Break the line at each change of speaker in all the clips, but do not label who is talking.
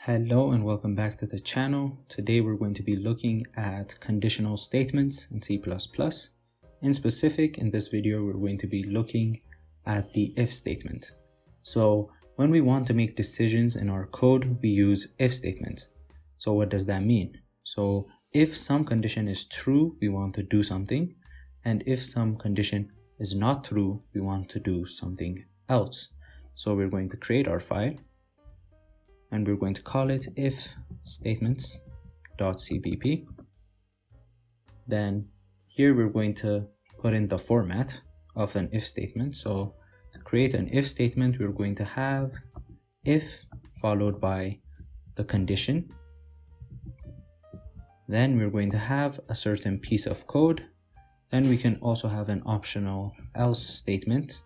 Hello and welcome back to the channel. Today we're going to be looking at conditional statements in C++. In specific, in this video, we're going to be looking at the if statement. So when we want to make decisions in our code, we use if statements. So what does that mean? So if some condition is true, we want to do something. And if some condition is not true, we want to do something else. So we're going to create our file, and we're going to call it if statements.cpp. Then here we're going to put in the format of an if statement. So to create an if statement, we're going to have if followed by the condition. Then we're going to have a certain piece of code. Then we can also have an optional else statement,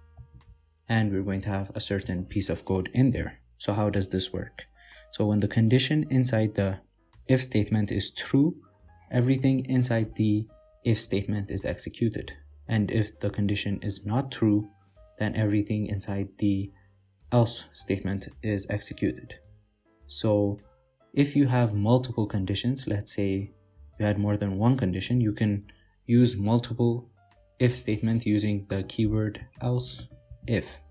and we're going to have a certain piece of code in there. So how does this work? So when the condition inside the if statement is true, everything inside the if statement is executed. And if the condition is not true, then everything inside the else statement is executed. So if you have multiple conditions, let's say you had more than one condition, you can use multiple if statement using the keyword else if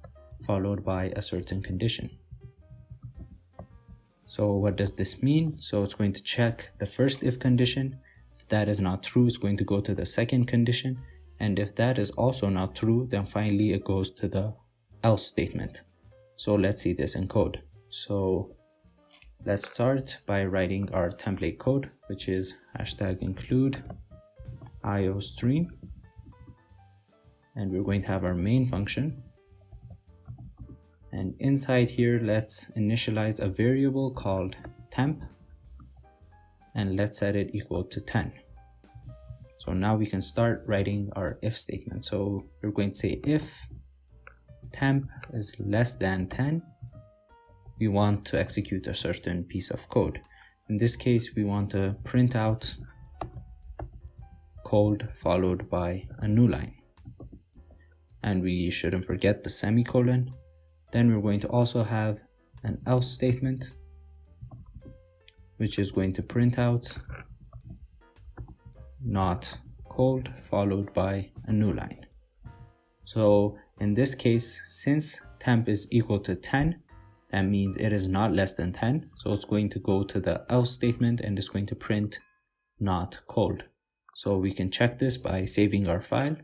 followed by a certain condition. So what does this mean? So it's going to check the first if condition. If that is not true, it's going to go to the second condition. And if that is also not true, then finally it goes to the else statement. So let's see this in code. So let's start by writing our template code, which is #include iostream. And we're going to have our main function. And inside here, let's initialize a variable called temp, and let's set it equal to 10. So now we can start writing our if statement. So we're going to say if temp is less than 10, we want to execute a certain piece of code. In this case, we want to print out code followed by a new line. And we shouldn't forget the semicolon. Then we're going to also have an else statement, which is going to print out not code followed by a new line. So in this case, since temp is equal to 10, that means it is not less than 10. So it's going to go to the else statement and it's going to print not cold. So we can check this by saving our file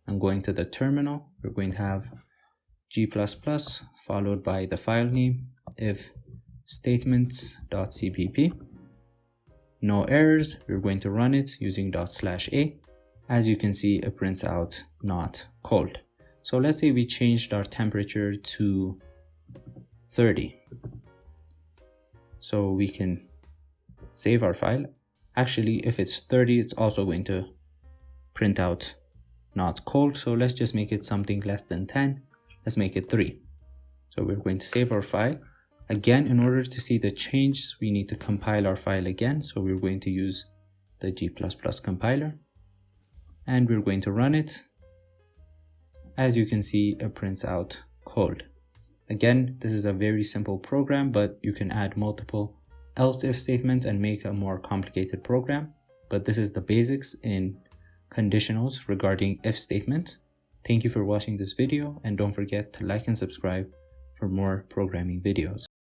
and going to the terminal. We're going to have G++ followed by the file name if statements.cpp. No errors. We're going to run it using /a. As you can see, it prints out not cold. So let's say we changed our temperature to 30. So we can save our file. Actually, if it's 30, it's also going to print out not cold. So let's just make it something less than 10. Let's make it 3. So we're going to save our file. Again, in order to see the changes, we need to compile our file again. So we're going to use the G++ compiler. And we're going to run it. As you can see, it prints out cold. Again, this is a very simple program, but you can add multiple else if statements and make a more complicated program. But this is the basics in conditionals regarding if statements. Thank you for watching this video, and don't forget to like and subscribe for more programming videos.